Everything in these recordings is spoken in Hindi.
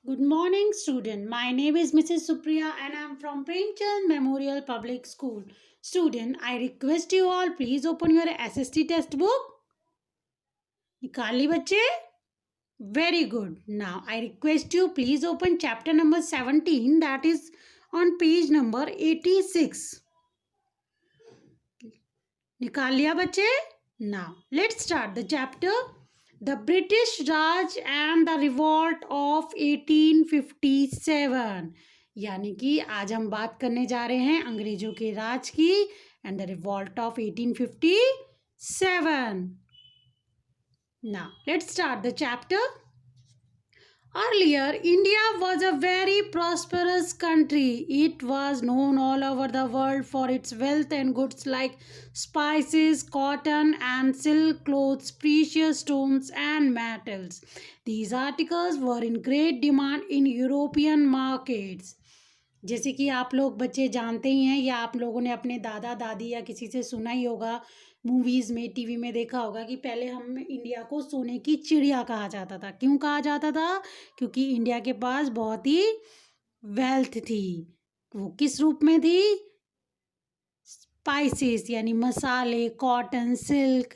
Good morning, student. My name is Mrs. Supriya and I am from Premchand Memorial Public School. Student, I request you all please open your SST test book. निकाल ली बच्चे? Very good. Now I request you please open chapter number 17, that is on page number 86. निकाल लिया बच्चे? Now let's start the chapter. The British Raj and the Revolt of 1857. यानी कि आज हम बात करने जा रहे हैं अंग्रेजों के राज की and the revolt of 1857. Now let's start the chapter. Earlier, India was a very prosperous country. It was known all over the world for its wealth and goods like spices, cotton and silk clothes, precious stones and metals. These articles were in great demand in European markets. जैसे कि आप लोग बच्चे जानते ही हैं या आप लोगों ने अपने दादा दादी या किसी से सुना ही होगा, मूवीज़ में टीवी में देखा होगा कि पहले हम इंडिया को सोने की चिड़िया कहा जाता था. क्यों कहा जाता था? क्योंकि इंडिया के पास बहुत ही वेल्थ थी. वो किस रूप में थी? स्पाइसेस यानी मसाले, कॉटन, सिल्क,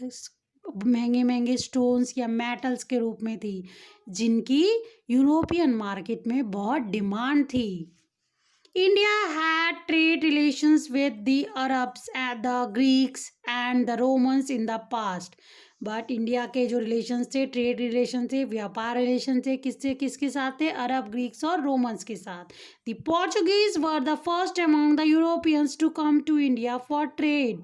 महंगे महंगे स्टोन्स या मेटल्स के रूप में थी, जिनकी यूरोपियन मार्केट में बहुत डिमांड थी. India had trade relations with the Arabs and the Greeks and the Romans in the past. But India के जो रिलेशंस थे, ट्रेड रिलेशन थे, व्यापार रिलेशन थे, किसके साथ थे? अरब, ग्रीक्स और रोमन्स के साथ. The Portuguese were the first among the Europeans to come to India for trade.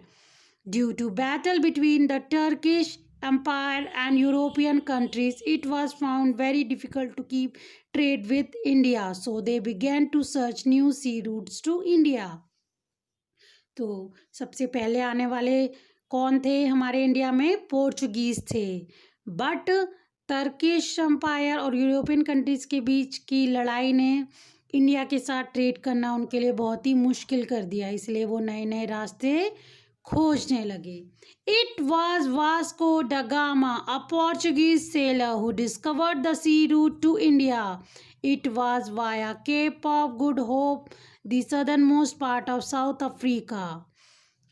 Due to battle between the Turkish Empire and European countries, it was found very difficult to keep trade with India. So they began to search new sea routes to India. तो सबसे पहले आने वाले कौन थे हमारे इंडिया में? पोर्चुगीज थे. बट टर्किश एम्पायर और यूरोपियन कंट्रीज के बीच की लड़ाई ने इंडिया के साथ ट्रेड करना उनके लिए बहुत ही मुश्किल कर दिया, इसलिए वो नए नए रास्ते खोजने लगे. It was Vasco da Gama, a Portuguese sailor who discovered the sea route to India. It was via Cape of Good Hope, the southern most part of South Africa.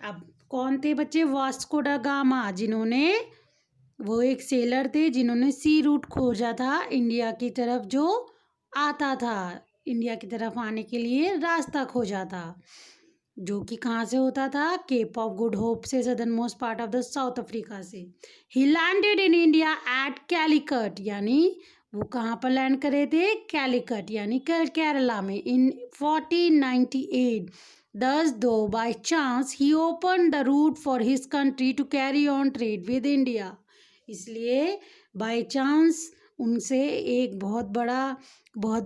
अब कौन थे बच्चे? वास्को ड गामा, जिन्होंने, वो एक सेलर थे जिन्होंने सी रूट खोजा था इंडिया की तरफ, जो आता था, इंडिया की तरफ आने के लिए रास्ता खोजा था, जो कि कहाँ से होता था? केप ऑफ गुड होप से, southern most part of the South Africa से. He landed in India at Calicut, यानी वो कहाँ पर लैंड करे थे? कैलिकट यानी केरला में, इन 1498. Thus, though by chance, he opened the route for his country to carry on trade with India. इसलिए बाय चांस उनसे एक बहुत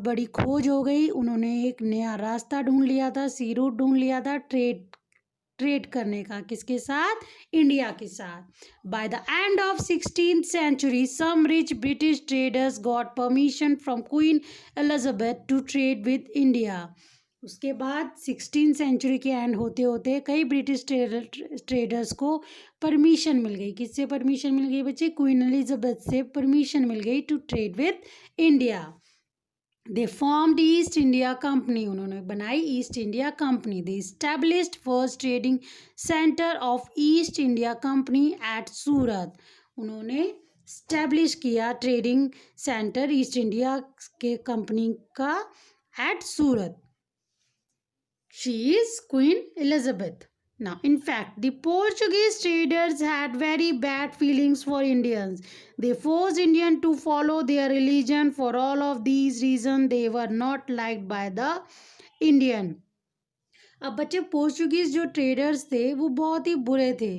बड़ी खोज हो गई. उन्होंने एक नया रास्ता ढूंढ लिया था, सी रूट ढूंढ लिया था ट्रेड करने का. किसके साथ? इंडिया के साथ. By the end of 16th century, some rich British traders got permission from Queen Elizabeth to trade with India. उसके बाद 16th सेंचुरी के एंड होते होते कई ब्रिटिश ट्रेडर्स को परमिशन मिल गई. किससे परमिशन मिल गई बच्चे? क्वीन एलिजाबेथ से परमिशन मिल गई to trade with India. They formed East India Company, उन्होंने बनाई East India Company. They established first trading centre of East India Company at Surat, उन्होंने इस्टेब्लिश किया ट्रेडिंग सेंटर ईस्ट इंडिया के कंपनी का at Surat. She is Queen Elizabeth. Now, in fact, the Portuguese traders had very bad feelings for Indians. They forced Indians to follow their religion. For all of these reasons, they were not liked by the Indian. अब बच्चे, पोर्चुगीज़ जो ट्रेडर्स थे वो बहुत ही बुरे थे,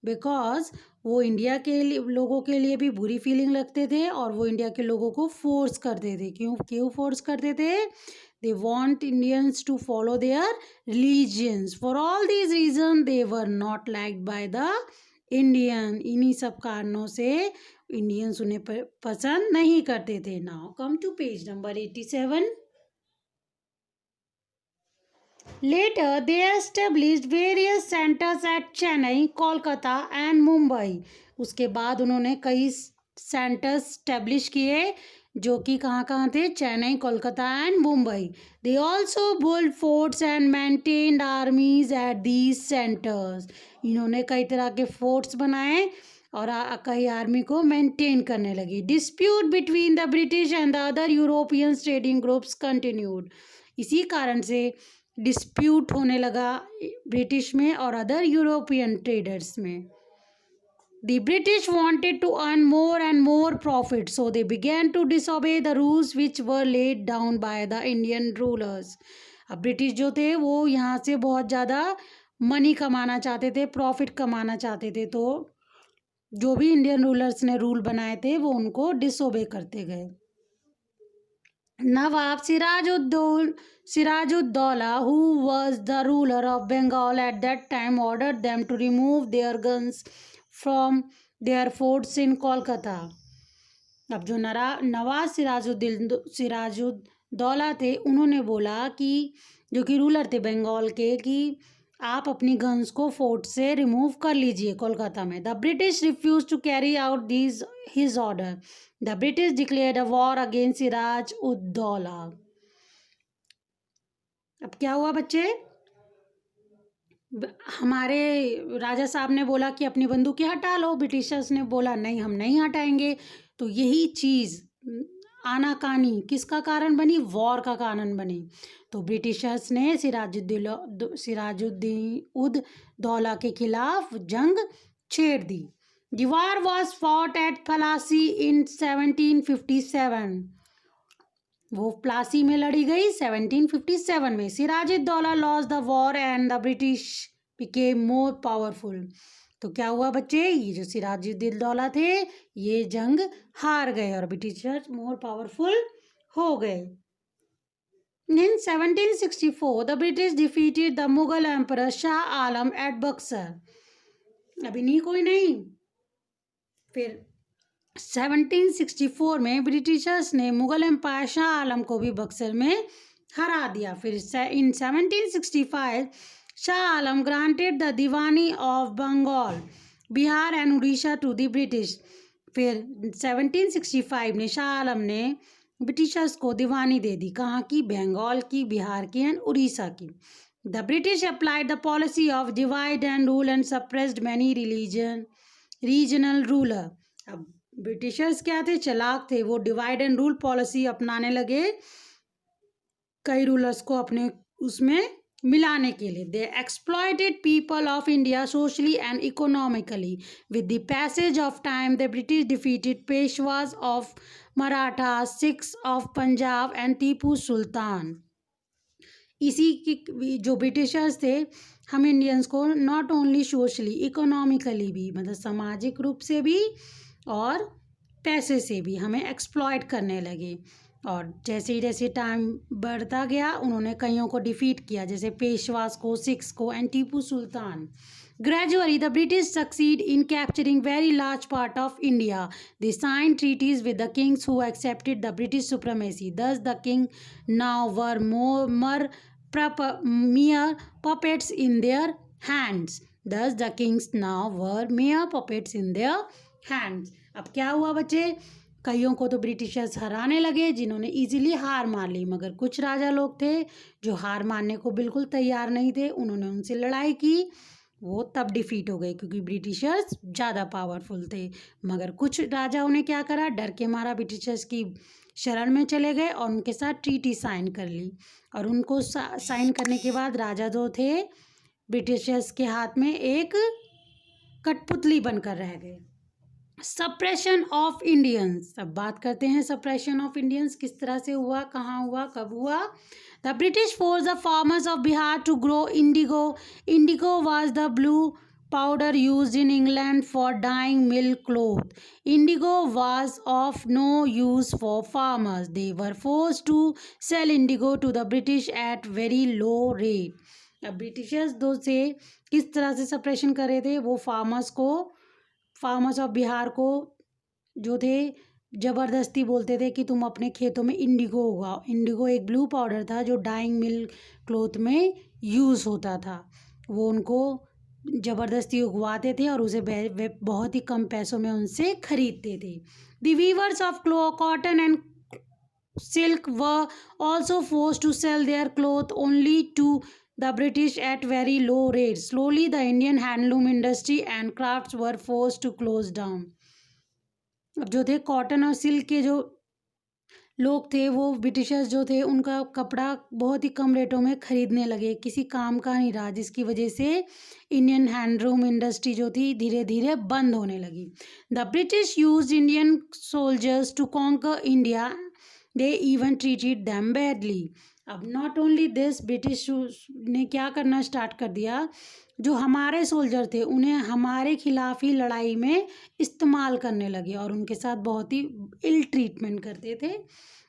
बिकॉज वो इंडिया के लोगों के लिए भी बुरी फीलिंग रखते थे और वो इंडिया के लोगों को फोर्स करते थे. क्यों फोर्स करते थे? They want Indians to follow their religions. For all these reasons, they were not liked by the Indian. इन्हीं सब कारणों से इंडियंस उन्हें पसंद नहीं करते थे. Now come to page number 87. Later, they established various centers at Chennai, Kolkata and Mumbai. उसके बाद उन्होंने कई सेंटर्स स्टैब्लिश किए जो कि कहाँ कहाँ थे, Chennai, Kolkata and Mumbai. They also build forts and maintained आर्मीज at these centres. इन्होंने कई तरह के फोर्ट्स बनाए और कई आर्मी को मेंटेन करने लगी। Dispute between the British and the other European trading groups continued. इसी कारण से डिस्प्यूट होने लगा ब्रिटिश में और अदर यूरोपियन ट्रेडर्स में। The British wanted to earn more and more profit, so they began to disobey the rules which were laid down by the Indian rulers. अब ब्रिटिश जो थे वो यहाँ से बहुत ज़्यादा मनी कमाना चाहते थे, प्रॉफिट कमाना चाहते थे, तो जो भी इंडियन रूलर्स ने रूल बनाए थे वो उनको डिसोबे करते गए। Nawab Sirajuddaulah, who was the ruler of Bengal at that time, ordered them to remove their guns from their forts in Kolkata. अब जो नवाब सिराजुद्दौला थे उन्होंने बोला कि जो कि रूलर थे बंगाल के कि आप अपनी गन्स को फोर्ट से रिमूव कर लीजिए कोलकाता में। The British refuse to carry out these his order. The British declared a war against Siraj ud Daula. अब क्या हुआ बच्चे, हमारे राजा साहब ने बोला कि अपनी बंदूकें हटा लो, ब्रिटिशर्स ने बोला नहीं हम नहीं हटाएंगे। तो यही चीज़ आनाकानी किसका कारण बनी, वॉर का कारण बनी। तो ब्रिटिशर्स ने सिराजुद्दीन उद दौला के खिलाफ जंग छेड़ दी। The war was fought at Plassey in 1757। वो प्लासी में लड़ी गई 1757 में। Sirajuddaula lost the war and the British became more powerful. तो क्या हुआ बच्चे, ये जो सिराजुद्दौला थे ये जंग हार गए और ब्रिटिशर्स मोर पावरफुल हो गए। In 1764 the British defeated the Mughal Emperor Shah Alam at Buxar। अभी नहीं कोई नहीं, फिर 1764 में ब्रिटिशर्स ने मुगल एम्पायर शाह आलम को भी बक्सर में हरा दिया। फिर in 1765 Shah Alam granted the Diwani of Bengal, Bihar and Orissa to the British. फिर 1765 में शाह आलम ने ब्रिटिशर्स को दीवानी दे दी, कहाँ की, बंगाल की, बिहार की एंड उड़ीसा की। The British applied the policy of divide and rule and suppressed many regional ruler. अब ब्रिटिशर्स क्या थे, चालाक थे, वो डिवाइड एंड रूल पॉलिसी अपनाने लगे कई रूलर्स को अपने उसमें मिलाने के लिए। They exploited people of India socially and economically. With the passage of time the British defeated Peshwas of Maratha, Sikhs of Punjab and Tipu Sultan. इसी की जो ब्रिटिशर्स थे हम इंडियंस को नॉट ओनली सोशली इकोनॉमिकली भी, मतलब सामाजिक रूप से भी और पैसे से भी हमें एक्सप्लॉयट करने लगे। और जैसे टाइम बढ़ता गया उन्होंने कईयों को डिफीट किया, जैसे पेशवास को, सिख्स को and Tipu Sultan. Gradually, the British succeed in capturing very large part of India. They signed treaties with the kings who accepted the British supremacy. Thus, the king now were mere puppets in their hands. Thus, the kings now were mere puppets in their hands. अब क्या हुआ बच्चे, कईयों को तो ब्रिटिशर्स हराने लगे जिन्होंने इजीली हार मान ली, मगर कुछ राजा लोग थे जो हार मानने को बिल्कुल तैयार नहीं थे, उन्होंने उनसे लड़ाई की, वो तब डिफीट हो गए क्योंकि ब्रिटिशर्स ज़्यादा पावरफुल थे। मगर कुछ राजाओं ने क्या करा, डर के मारा ब्रिटिशर्स की शरण में चले गए और उनके साथ ट्रीटी साइन कर ली। और उनको साइन करने के बाद राजा जो थे ब्रिटिशर्स के हाथ में एक कठपुतली बनकर रह गए। Suppression of Indians. अब बात करते हैं सप्रेशन ऑफ इंडियंस किस तरह से हुआ, कहाँ हुआ, कब हुआ। The British force the farmers of Bihar to grow indigo. Indigo was the blue powder used in England for dyeing milk cloth. Indigo was of no use for farmers. They were forced to sell indigo to the British at very low rate. अब ब्रिटिशर्स दो से किस तरह से सप्रेशन कर रहे थे, वो फार्मर्स ऑफ बिहार को जो थे ज़बरदस्ती बोलते थे कि तुम अपने खेतों में इंडिगो उगाओ। इंडिगो एक ब्लू पाउडर था जो डाइंग मिल्क क्लोथ में यूज़ होता था, वो उनको ज़बरदस्ती उगवाते थे और उसे बहुत ही कम पैसों में उनसे खरीदते थे। The weavers of cotton and silk were also forced to sell their cloth only to the British at very low rates. Slowly, the Indian handloom industry and crafts were forced to close down. अब जो थे कॉटन और सिल्क के जो लोग थे वो ब्रिटिशर्स जो थे उनका कपड़ा बहुत ही कम रेटों में ख़रीदने लगे, किसी काम का नहीं रहा, जिसकी वजह से इंडियन हैंडलूम इंडस्ट्री जो थी धीरे धीरे बंद होने लगी. The British used Indian soldiers to conquer India. They even treated them badly. अब नॉट ओनली दिस, ब्रिटिश ने क्या करना स्टार्ट कर दिया, जो हमारे सोल्जर थे उन्हें हमारे खिलाफ ही लड़ाई में इस्तेमाल करने लगे और उनके साथ बहुत ही इल ट्रीटमेंट करते थे.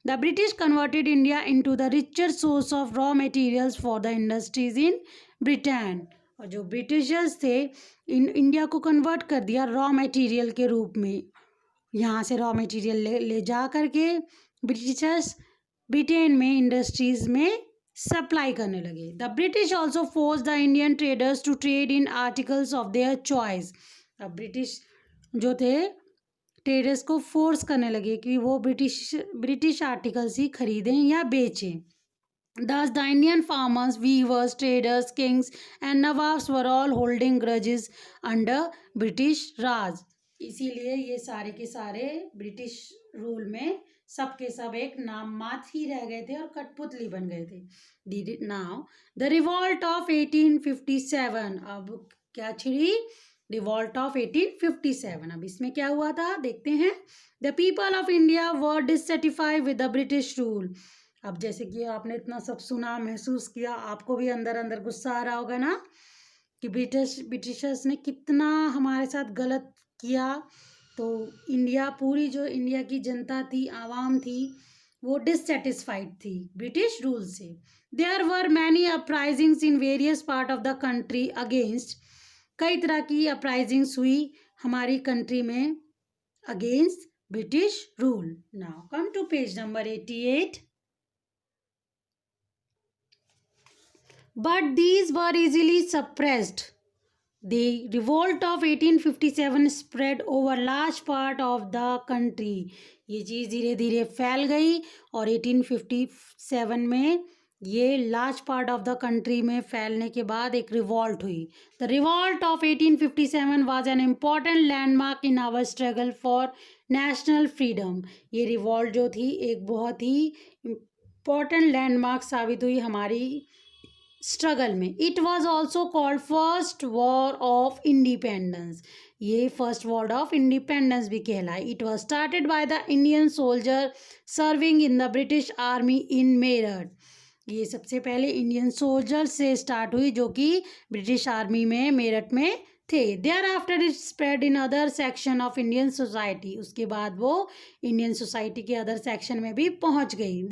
The British converted India into the richer source of raw materials for the industries in Britain. और जो ब्रिटिशर्स थे इंडिया को कन्वर्ट कर दिया रॉ मटेरियल के रूप में. यहाँ से रॉ मटेरियल ले जा करके ब्रिटिशर्स ब्रिटेन में इंडस्ट्रीज में सप्लाई करने लगे. The British also force the Indian traders to trade in articles of their choice. अब ब्रिटिश जो थे ट्रेडर्स को फोर्स करने लगे कि वो ब्रिटिश आर्टिकल्स ही खरीदें या बेचें. Thus, the Indian farmers, weavers, traders, kings, and nawabs were all holding grudges under British Raj. इसीलिए ये सारे के सारे ब्रिटिश रूल में सब के सब एक नाम मात्र ही रह गए थे और कठपुतली बन गए थे. Now the revolt of 1857. अब क्या छिड़ी? Revolt of 1857. अब इसमें क्या हुआ था देखते हैं. The people of India were dissatisfied with the British rule. अब जैसे कि आपने इतना सब सुना, महसूस किया, आपको भी अंदर अंदर गुस्सा आ रहा होगा ना कि ब्रिटिशर्स ने कितना हमारे साथ गलत किया. तो पूरी जो इंडिया की जनता थी, आवाम थी, वो डिससेटिस्फाइड थी ब्रिटिश रूल से. There were many uprisings in various part of the country against. कई तरह की अपराइजिंग्स हुई हमारी कंट्री में against British rule. Now come to page number 88. But these were easily suppressed. The revolt of 1857 spread over large part of the country. ये चीज़ धीरे धीरे फैल गई और 1857 में ये large part of the country में फैलने के बाद एक रिवॉल्ट हुई. The revolt of 1857 was an important landmark in our struggle for national freedom. ये रिवॉल्ट जो थी एक बहुत ही इम्पॉर्टेंट लैंडमार्क साबित हुई हमारी स्ट्रगल में. It was also called first war of independence. ये फर्स्ट वॉर ऑफ इंडिपेंडेंस भी कहलाए. It was started by the Indian soldier serving in the British army इन मेरठ. ये सबसे पहले इंडियन सोल्जर से स्टार्ट हुई जो कि ब्रिटिश आर्मी में मेरठ में थे. Thereafter it spread in other section of Indian society. उसके बाद वो इंडियन सोसाइटी के अदर सेक्शन में भी पहुंच गई.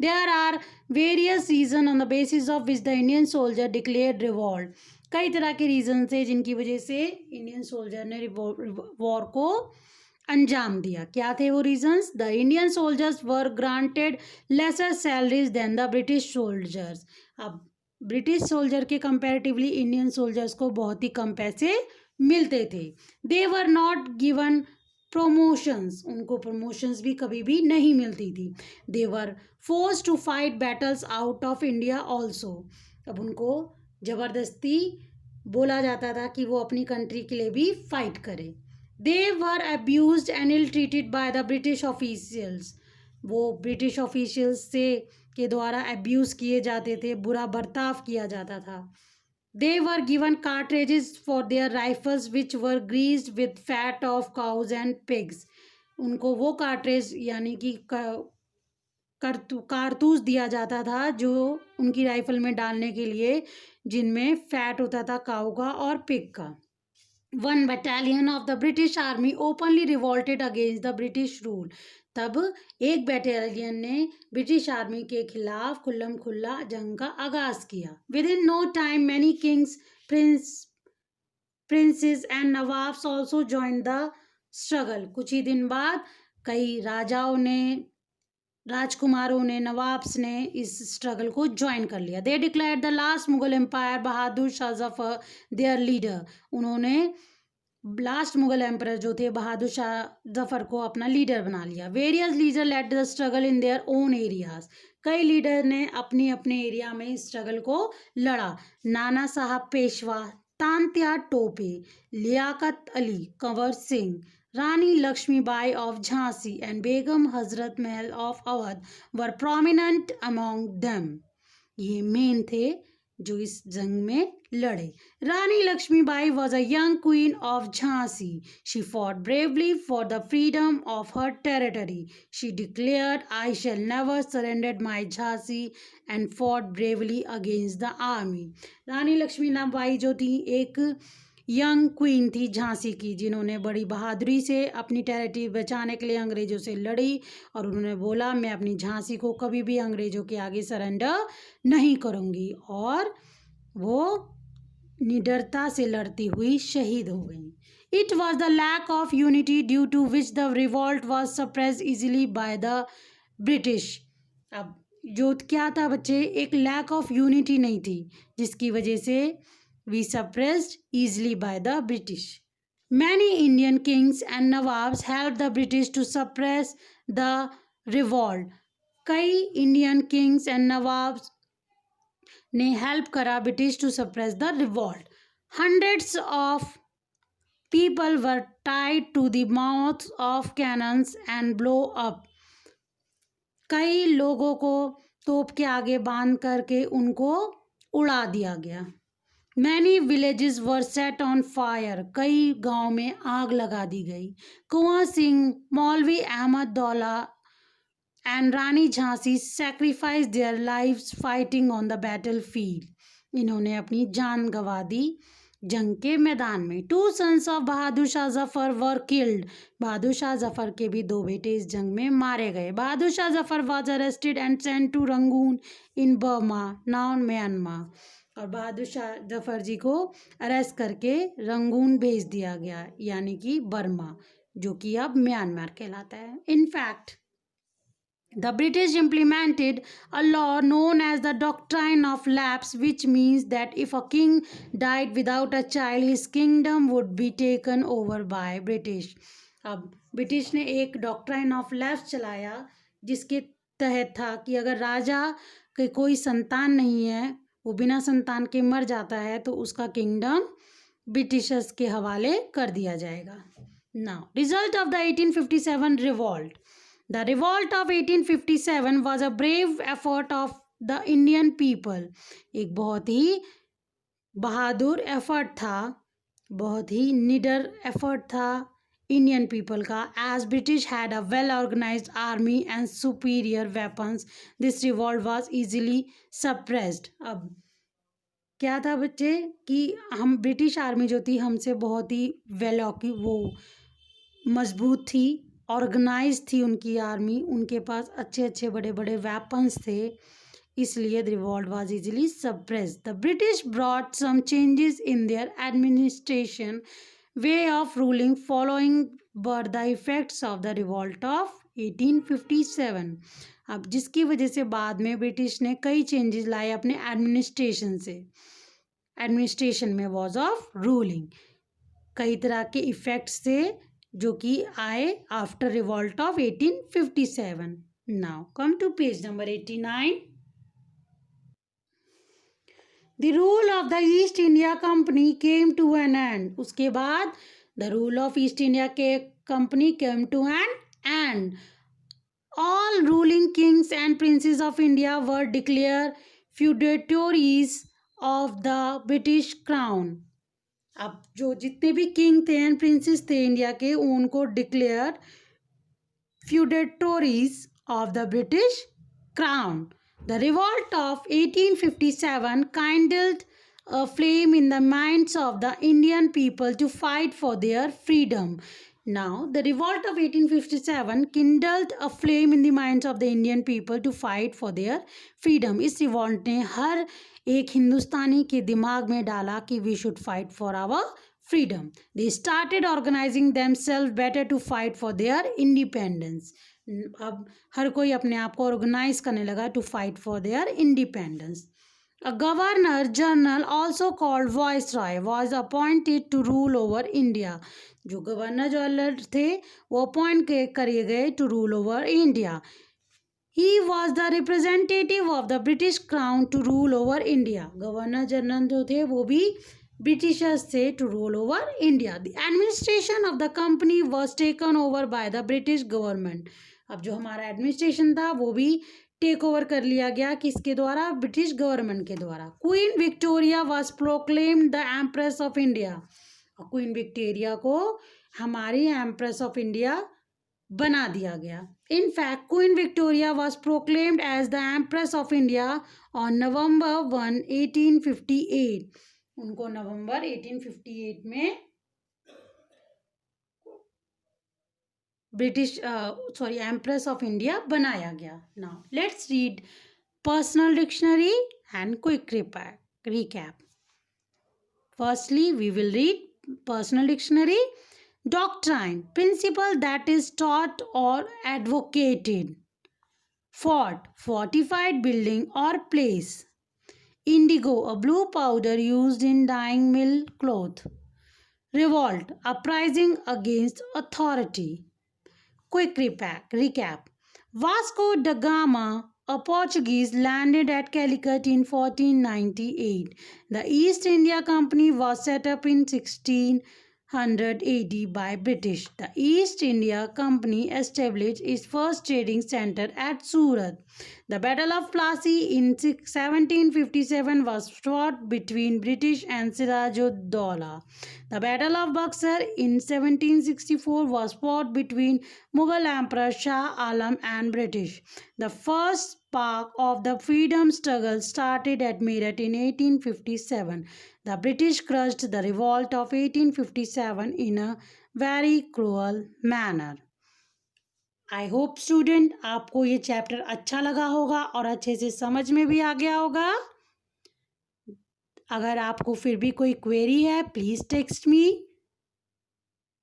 There are various reasons on the basis of which the Indian soldier declared revolt. कई तरह के रीजन थे जिनकी वजह से इंडियन सोल्जर ने वॉर को अंजाम दिया. क्या थे वो reasons? The Indian soldiers were granted lesser salaries than the British soldiers. अब ब्रिटिश सोल्जर के कंपैरेटिवली इंडियन सोल्जर्स को बहुत ही कम पैसे मिलते थे. They were not given promotions. उनको प्रमोशंस भी कभी भी नहीं मिलती थी. They were forced to fight battles out of India also. अब उनको ज़बरदस्ती बोला जाता था कि वो अपनी कंट्री के लिए भी फाइट करें. They were abused and ill treated by the British officials. वो ब्रिटिश ऑफिशियल्स से के द्वारा अब्यूज़ किए जाते थे, बुरा बर्ताव किया जाता था. They were given cartridges for their rifles which were greased with fat of cows and pigs. उनको वो कार्ट्रेज यानी कि कारतूस दिया जाता था जो उनकी राइफल में डालने के लिए जिनमें फैट होता था काऊ का और पिग का. One battalion of the British army openly revolted against the British rule. तब एक बटालियन ने ब्रिटिश आर्मी के खिलाफ खुल्लम खुल्ला जंग का आगाज किया. Within no time many kings, princes and nawabs also join the struggle. कुछ ही दिन बाद कई राजकुमारों ने, नवाब्स ने इस स्ट्रगल को ज्वाइन कर लिया. They declared the last Mughal empire Bahadur Shah Zafar their leader. उन्होंने लास्ट मुगल एम्परर जो थे बहादुर शाह जफर को अपना लीडर बना लिया। Various leader led the struggle in their own areas, कई लीडर ने अपनी अपने एरिया में स्ट्रगल को लड़ा। नाना साहब पेशवा, तांत्या टोपे, लियाकत अली, कंवर सिंह, रानी Lakshmibai of Jhansi and Begum Hazrat Mahal of Awadh were prominent among them. ये मेन थे जो इस जंग में लड़े। रानी Lakshmibai was a young queen of Jhansi. She fought bravely for the freedom of her territory. She declared, "I shall never surrender my Jhansi," and fought bravely against the army. रानी लक्ष्मीबाई जो थी एक यंग क्वीन थी झांसी की, जिन्होंने बड़ी बहादुरी से अपनी टेरिटरी बचाने के लिए अंग्रेज़ों से लड़ी और उन्होंने बोला मैं अपनी झांसी को कभी भी अंग्रेज़ों के आगे सरेंडर नहीं करूँगी, और वो निडरता से लड़ती हुई शहीद हो गई। It was the lack of unity due to which the revolt was suppress easily by the British. अब जो क्या था बच्चे, एक लैक ऑफ यूनिटी नहीं थी जिसकी वजह से we suppressed easily by the British. Many Indian kings and nawabs help the British to suppress the revolt. कई इंडियन किंग्स एंड नवाब्स ने हेल्प करा British to suppress the revolt. Hundreds of people were tied to the mouths of cannons and blow up. कई लोगों को तोप के आगे बांध करके उनको उड़ा दिया गया। Many villages were set on fire, कई गांव में आग लगा दी गई। Kunwar Singh, Maulvi Ahmad Daula and Rani Jhansi sacrifice their lives fighting on the battle field. इन्होंने अपनी जान गंवा दी जंग के मैदान में। Two sons of Bahadur Shah Zafar were killed, Bahadur Shah Zafar के भी दो बेटे इस जंग में मारे गए। Bahadur Shah Zafar was arrested and sent to Rangoon in Burma, now Myanmar. और बहादुर शाह जफर जी को अरेस्ट करके रंगून भेज दिया गया, यानी कि बर्मा, जो कि अब म्यांमार कहलाता है। In fact the British implemented a law known as the Doctrine of Lapse, which means that if a king died without a child, his kingdom would be taken over by British. अब ब्रिटिश ने एक डॉक्ट्राइन ऑफ लैप्स चलाया जिसके तहत था कि अगर राजा के कोई संतान नहीं है, वो बिना संतान के मर जाता है, तो उसका किंगडम ब्रिटिशर्स के हवाले कर दिया जाएगा। Now result of the 1857 revolt. The revolt of 1857 was a brave effort of the Indian people. एक बहुत ही बहादुर एफर्ट था, बहुत ही निडर एफर्ट था इंडियन पीपल का। As British had a well organised army and superior weapons, this revolt was easily suppressed. अब क्या था बच्चे कि हम ब्रिटिश आर्मी जो थी हमसे बहुत ही वो मजबूत थी, ऑर्गेनाइज थी उनकी आर्मी, उनके पास अच्छे अच्छे बड़े बड़े वेपन्स थे, इसलिए the revolt was easily suppressed. The British brought some changes in their administration way of ruling following were the effects of the revolt of 1857। अब जिसकी वजह से बाद में ब्रिटिश ने कई चेंजेस लाए अपने एडमिनिस्ट्रेशन से, एडमिनिस्ट्रेशन में वॉज ऑफ रूलिंग, कई तरह के इफेक्ट्स थे जो कि आए after revolt of 1857। Now come to page number 89। The rule of the East India Company came to an end. उसके बाद the rule of East India के company came to an end. All ruling kings and princes of India were declare feudatories of the British crown. अब जो जितने भी किंग थे एंड प्रिंसेस थे इंडिया के, उनको declare feudatories of the British crown. The revolt of 1857 kindled a flame in the minds of the Indian people to fight for their freedom. Now, the revolt of 1857 kindled a flame in the minds of the Indian people to fight for their freedom. इस रिवॉल्ट ने हर एक हिंदुस्तानी के दिमाग में डाला कि we should fight for our freedom. They started organising themselves better to fight for their independence. अब हर कोई अपने आप को ऑर्गेनाइज करने लगा to fight for their independence. A governor general, also called viceroy, was appointed to rule over India. जो गवर्नर जनरल थे वो अपॉइंट करे गए to rule over India. He was the representative of the British Crown to rule over India. Governor general जो थे वो भी ब्रिटिशर्स थे to rule over India. The administration of the company was taken over by the British government. अब जो हमारा एडमिनिस्ट्रेशन था वो भी टेक ओवर कर लिया गया किसके द्वारा? ब्रिटिश गवर्नमेंट के द्वारा. Queen Victoria was proclaimed the Empress of India. Queen Victoria को हमारी एम्प्रेस ऑफ इंडिया बना दिया गया. In fact Queen Victoria was proclaimed as the Empress of India on November 1, 1858. उनको नवंबर 1858 में ब्रिटिश एम्प्रेस ऑफ इंडिया बनाया गया. Now let's read personal dictionary and quick recap. Firstly, we will read personal dictionary. Doctrine, principle that is taught or advocated. Fort, fortified building or place. Indigo, a blue powder used in dyeing mill cloth. Revolt, uprising against authority. Quick recap. Vasco da Gama, a Portuguese, landed at Calicut in 1498. The East India Company was set up in 1600 AD by British. The East India Company established its first trading center at Surat. The Battle of Plassey in 1757 was fought between British and Siraj-ud-Daulah. The Battle of Buxar in 1764 was fought between Mughal Emperor Shah Alam and British. The first spark of the freedom struggle started at Meerut in 1857. The British crushed the revolt of 1857 in a very cruel manner. I hope student आपको ये चैप्टर अच्छा लगा होगा और अच्छे से समझ में भी आ गया होगा. अगर आपको फिर भी कोई क्वेरी है please text me.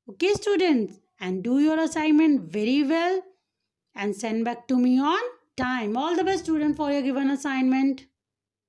Okay students, and do your assignment very well and send back to me on time. All the best student for your given assignment.